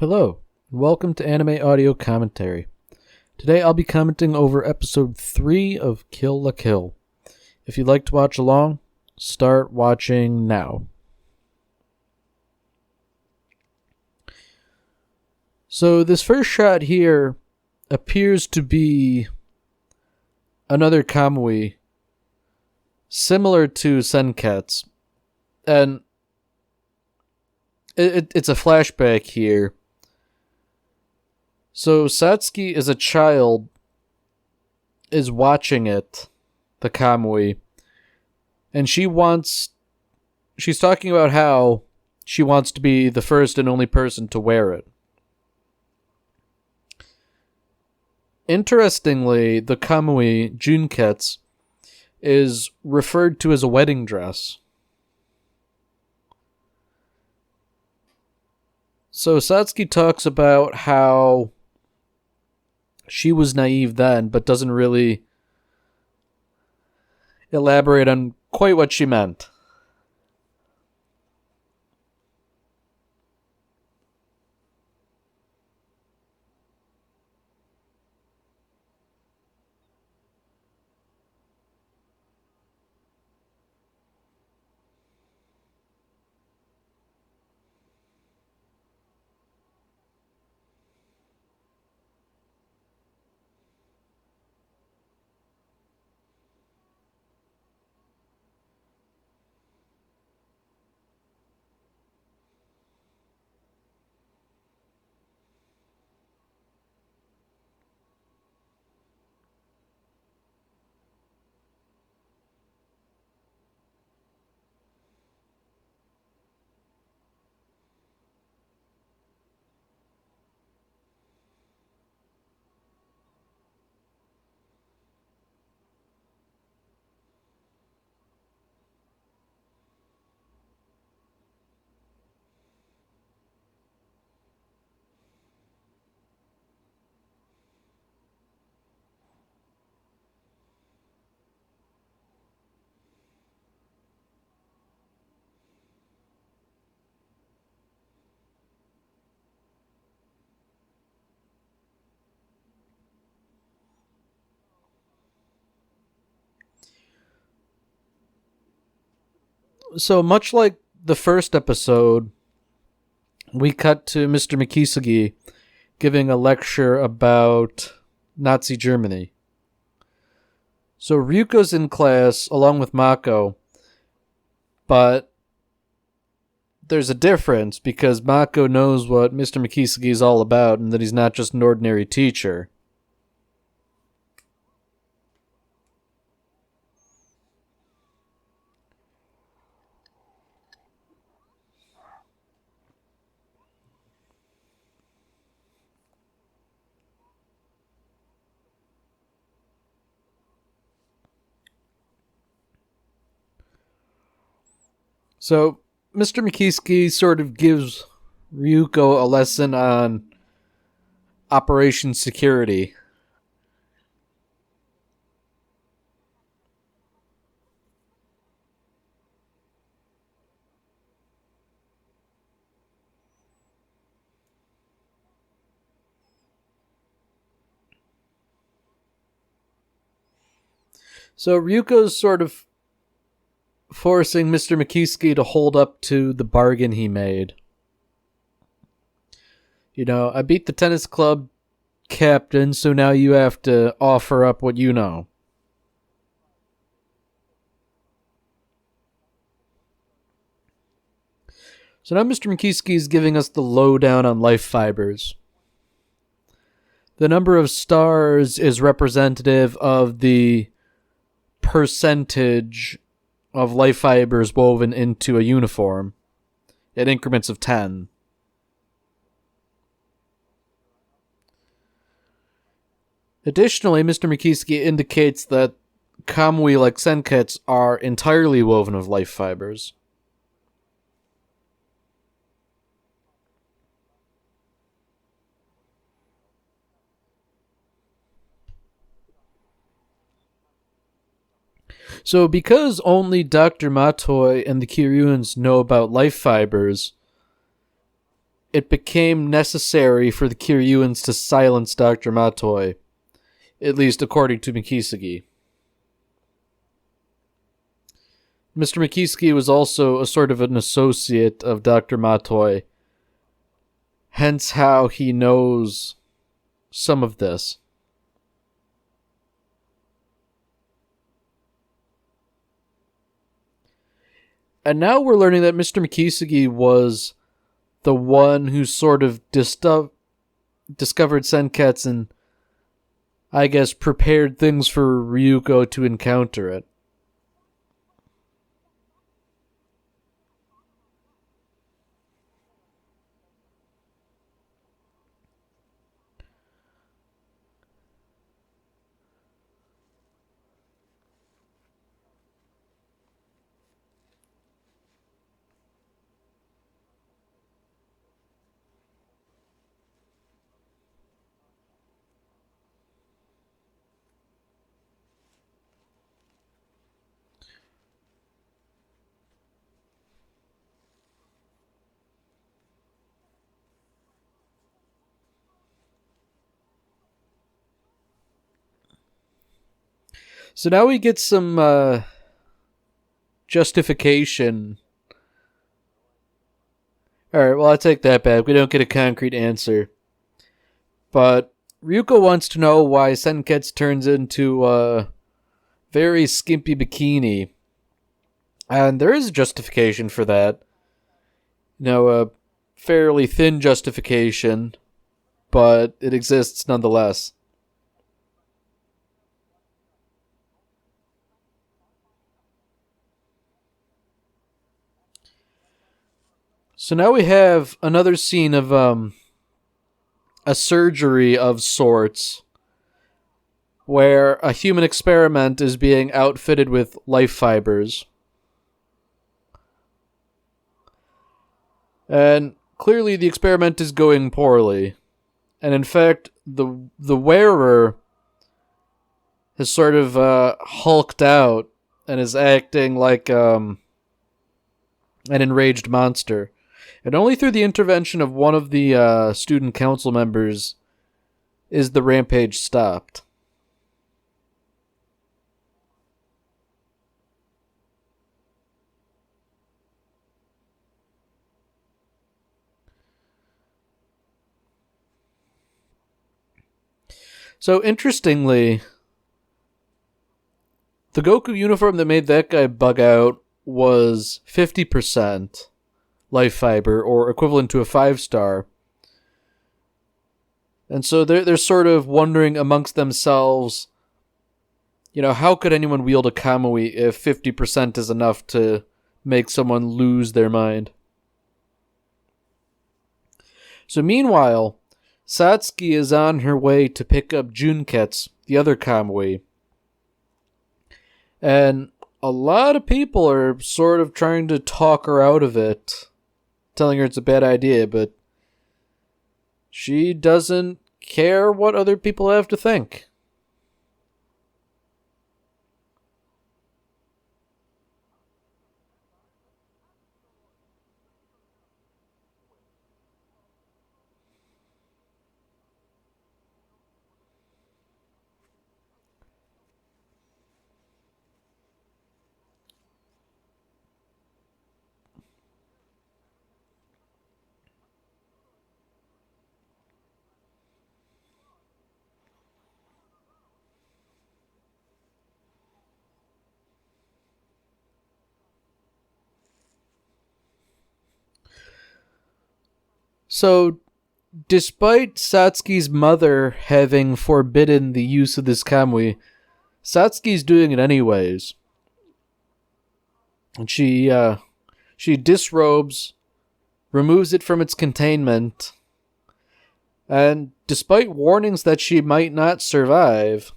Hello, and welcome to Anime Audio Commentary. Today I'll be commenting over episode 3 of Kill la Kill. If you'd like to watch along, start watching now. So this first shot here appears to be another Kamui, similar to Senketsu, and it's a flashback here. So Satsuki as a child is watching it, the Kamui, and she's talking about how she wants to be the first and only person to wear it. Interestingly, the Kamui, Junketsu, is referred to as a wedding dress. So Satsuki talks about how she was naive then, but doesn't really elaborate on quite what she meant. So much like the first episode, we cut to Mr. Mikisugi giving a lecture about Nazi Germany. So Ryuko's in class along with Mako, but there's a difference because Mako knows what Mr. Mikisugi is all about and that he's not just an ordinary teacher. So Mr. Mikisugi sort of gives Ryuko a lesson on Operation Security. So Ryuko's sort of forcing Mr. Mikisugi to hold up to the bargain he made. You know, I beat the tennis club captain, so now you have to offer up what you know. So now Mr. Mikisugi is giving us the lowdown on life fibers. The number of stars is representative of the percentage of life fibers woven into a uniform in increments of 10. Additionally, Mr. Mikisugi indicates that Kamui, like Senketsu, are entirely woven of life fibers. So because only Dr. Matoi and the Kiryuans know about life fibers, it became necessary for the Kiryuans to silence Dr. Matoi, at least according to Mikisugi. Mr. Mikisugi was also a sort of an associate of Dr. Matoi, hence how he knows some of this. And now we're learning that Mr. Mikisugi was the one who sort of discovered Senketsu and, I guess, prepared things for Ryuko to encounter it. So now we get some justification. Alright, well, I take that back. We don't get a concrete answer. But Ryuko wants to know why Senketsu turns into a very skimpy bikini. And there is a justification for that. You know, a fairly thin justification, but it exists nonetheless. So now we have another scene of a surgery of sorts where a human experiment is being outfitted with life fibers. And clearly the experiment is going poorly. And in fact, the wearer has sort of hulked out and is acting like an enraged monster. And only through the intervention of one of the student council members is the rampage stopped. So interestingly, the Goku uniform that made that guy bug out was 50% life fiber, or equivalent to a 5-star. And so they're sort of wondering amongst themselves, you know, how could anyone wield a Kamui if 50% is enough to make someone lose their mind? So meanwhile, Satsuki is on her way to pick up Junketsu, the other Kamui. And a lot of people are sort of trying to talk her out of it, telling her it's a bad idea, but she doesn't care what other people have to think. So, despite Satsuki's mother having forbidden the use of this Kamui, Satsuki's doing it anyways. And she disrobes, removes it from its containment, and despite warnings that she might not survive,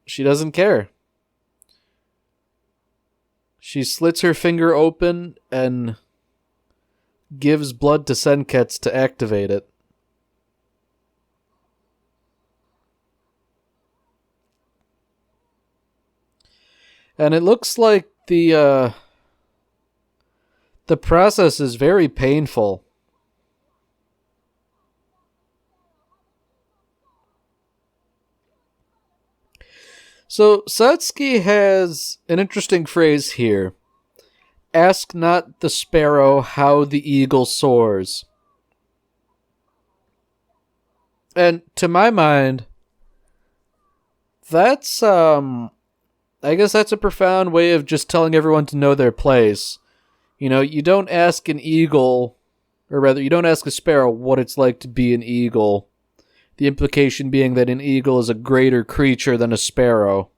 she doesn't care. She slits her finger open and gives blood to Senketsu to activate it. And it looks like the process is very painful. So Satsuki has an interesting phrase here. Ask not the sparrow how the eagle soars. And to my mind, that's I guess that's a profound way of just telling everyone to know their place. You don't ask an eagle, or rather, you don't ask a sparrow what it's like to be an eagle. The implication being that an eagle is a greater creature than a sparrow.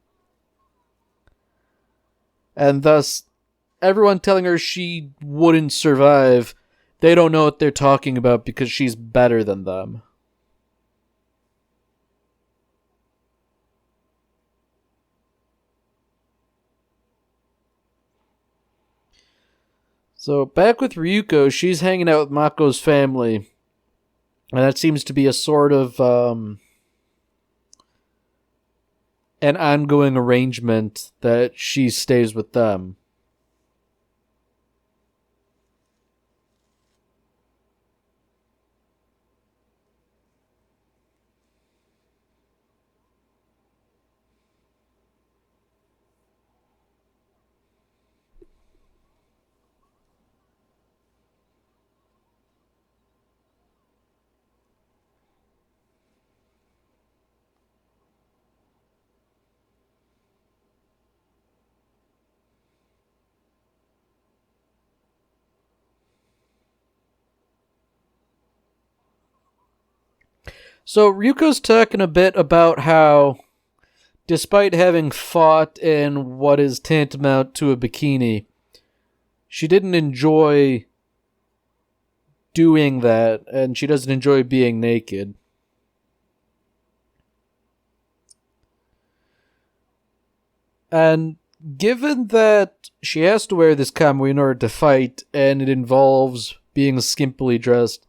And thus, everyone telling her she wouldn't survive, they don't know what they're talking about because she's better than them. So, back with Ryuko, she's hanging out with Mako's family. And that seems to be a sort of an ongoing arrangement that she stays with them. So Ryuko's talking a bit about how, despite having fought in what is tantamount to a bikini, she didn't enjoy doing that, and she doesn't enjoy being naked. And given that she has to wear this kamui in order to fight, and it involves being skimpily dressed,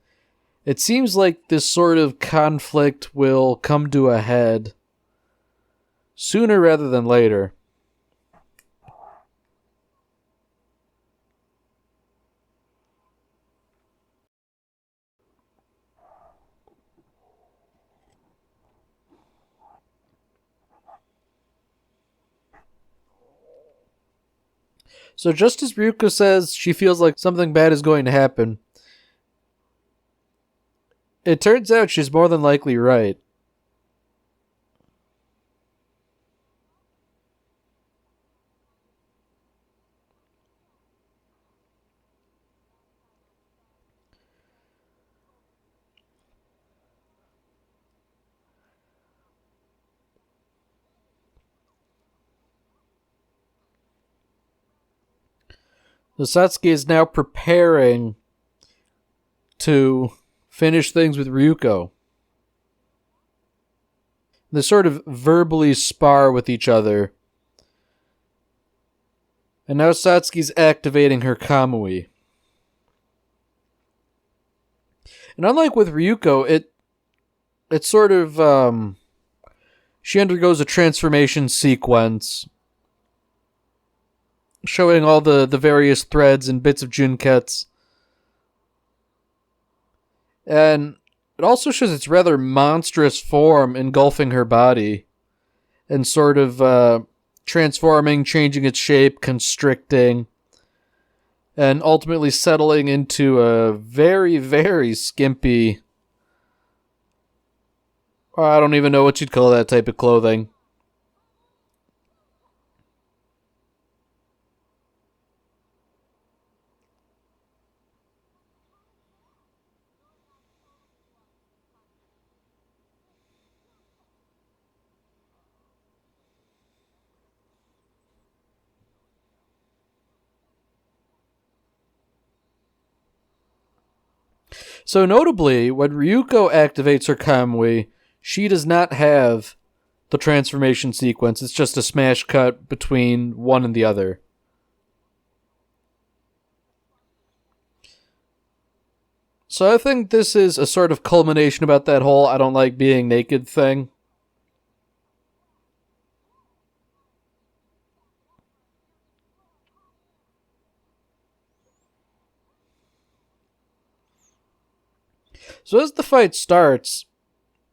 it seems like this sort of conflict will come to a head sooner rather than later. So just as Ryuko says she feels like something bad is going to happen, it turns out she's more than likely right. So Satsuki is now preparing to finish things with Ryuko. They sort of verbally spar with each other. And now Satsuki's activating her Kamui. And unlike with Ryuko, it sort of she undergoes a transformation sequence showing all the various threads and bits of Junketsu. And it also shows its rather monstrous form engulfing her body and sort of transforming, changing its shape, constricting, and ultimately settling into a very, very skimpy. I don't even know what you'd call that type of clothing. So notably, when Ryuko activates her Kamui, she does not have the transformation sequence. It's just a smash cut between one and the other. So I think this is a sort of culmination about that whole I don't like being naked thing. So as the fight starts,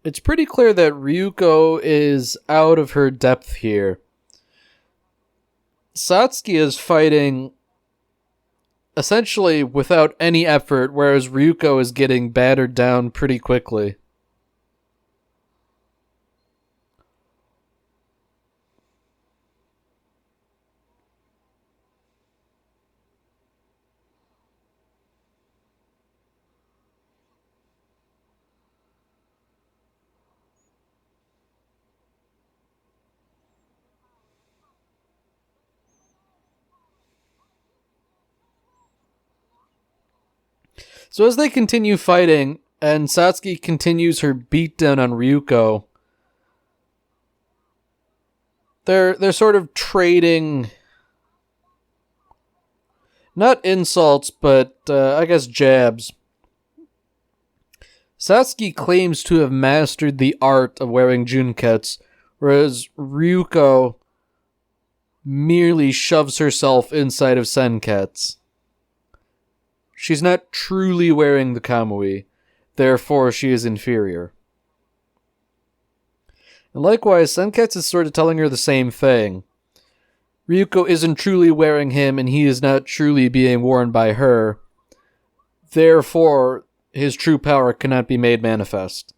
it's pretty clear that Ryuko is out of her depth here. Satsuki is fighting essentially without any effort, whereas Ryuko is getting battered down pretty quickly. So as they continue fighting, and Satsuki continues her beatdown on Ryuko, they're sort of trading, not insults, but I guess jabs. Satsuki claims to have mastered the art of wearing junkets, whereas Ryuko merely shoves herself inside of senkets. She's not truly wearing the kamui, therefore she is inferior. And likewise, Senketsu is sort of telling her the same thing. Ryuko isn't truly wearing him, and he is not truly being worn by her. Therefore, his true power cannot be made manifest.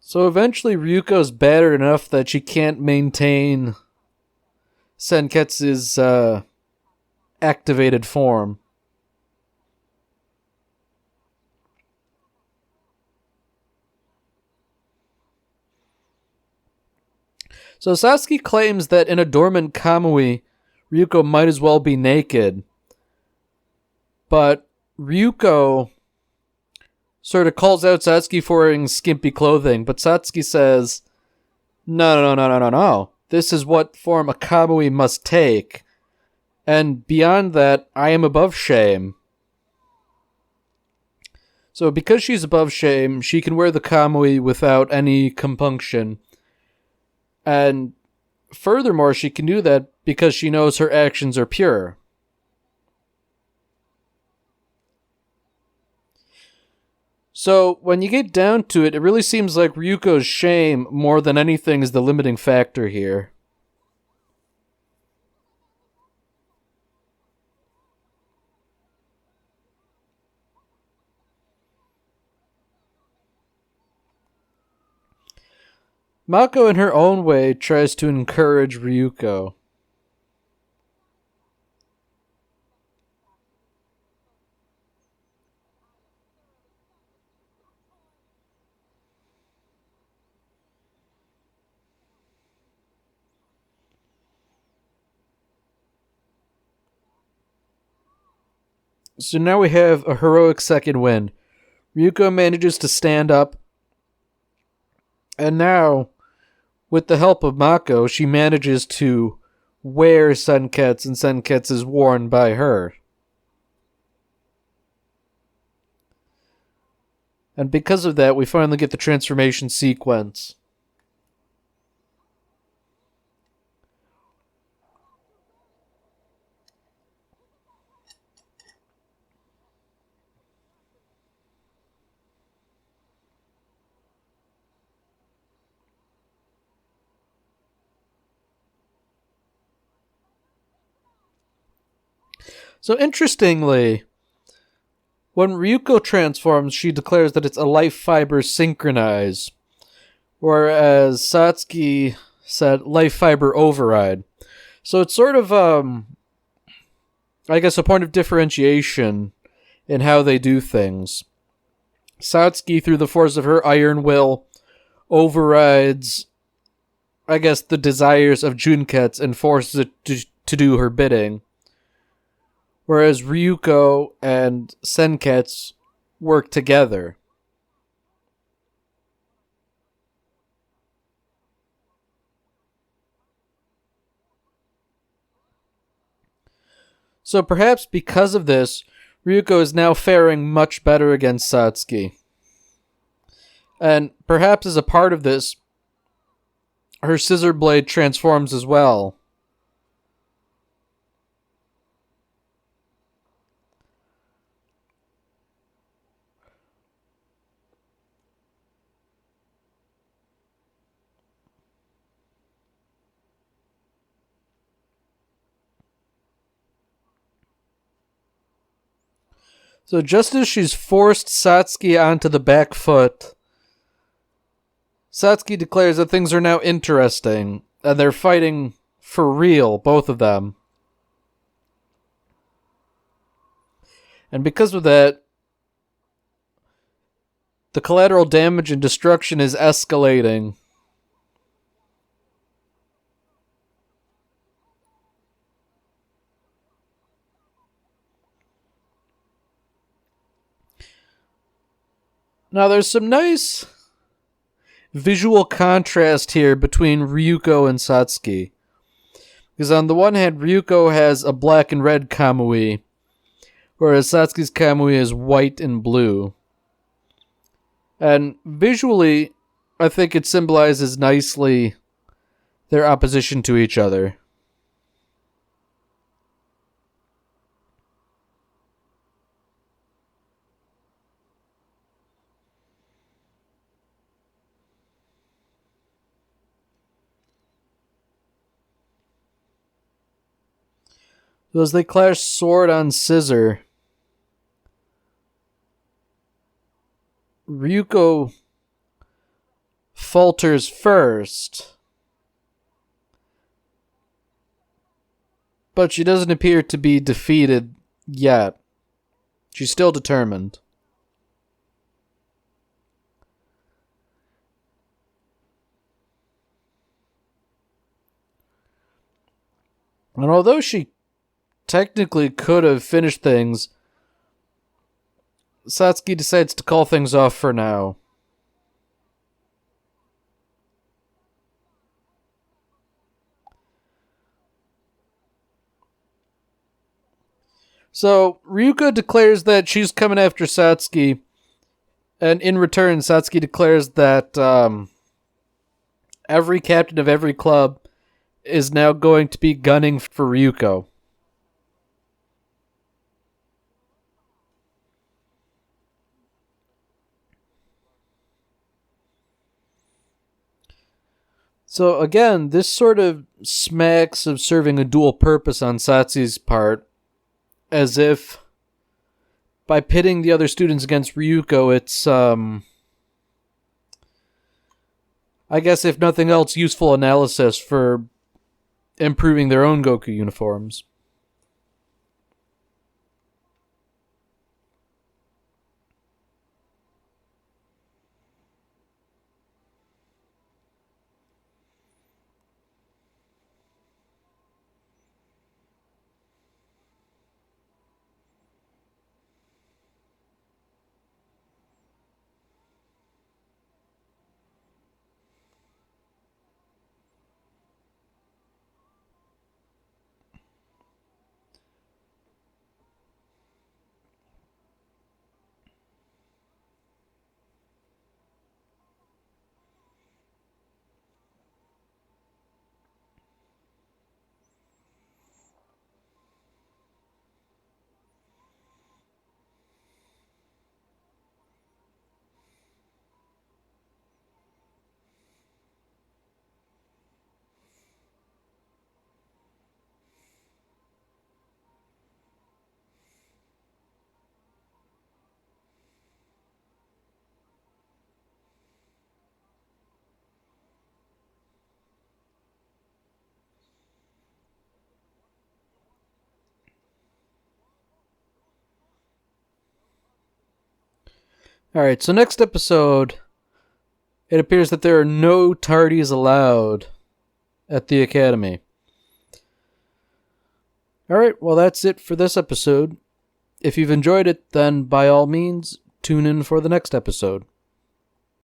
So eventually Ryuko's battered enough that she can't maintain Senketsu's activated form. So Satsuki claims that in a dormant kamui, Ryuko might as well be naked. But Ryuko sort of calls out Satsuki for wearing skimpy clothing, but Satsuki says, No. This is what form a kamui must take. And beyond that, I am above shame. So because she's above shame, she can wear the kamui without any compunction. And furthermore, she can do that because she knows her actions are pure. So, when you get down to it, it really seems like Ryuko's shame, more than anything, is the limiting factor here. Mako, in her own way, tries to encourage Ryuko. So now we have a heroic second win. Ryuko manages to stand up. And now, with the help of Mako, she manages to wear Senketsu, and Senketsu is worn by her. And because of that, we finally get the transformation sequence. So interestingly, when Ryuko transforms, she declares that it's a life fiber synchronize, whereas Satsuki said life fiber override. So it's sort of, I guess, a point of differentiation in how they do things. Satsuki, through the force of her iron will, overrides, I guess, the desires of Junketsu and forces it to do her bidding. Whereas Ryuko and Senketsu work together. So perhaps because of this, Ryuko is now faring much better against Satsuki. And perhaps as a part of this, her scissor blade transforms as well. So just as she's forced Satsuki onto the back foot, Satsuki declares that things are now interesting, and they're fighting for real, both of them. And because of that, the collateral damage and destruction is escalating. Now, there's some nice visual contrast here between Ryuko and Satsuki. Because on the one hand, Ryuko has a black and red Kamui, whereas Satsuki's Kamui is white and blue. And visually, I think it symbolizes nicely their opposition to each other. So as they clash sword on scissor, Ryuko falters first, but she doesn't appear to be defeated yet. She's still determined. And although she technically could have finished things, Satsuki decides to call things off for now. So, Ryuko declares that she's coming after Satsuki, and in return, Satsuki declares that every captain of every club is now going to be gunning for Ryuko. So again, this sort of smacks of serving a dual purpose on Satsuki's part, as if by pitting the other students against Ryuko, it's, I guess if nothing else, useful analysis for improving their own Goku uniforms. Alright, so next episode, it appears that there are no tardies allowed at the Academy. Alright, well that's it for this episode. If you've enjoyed it, then by all means, tune in for the next episode.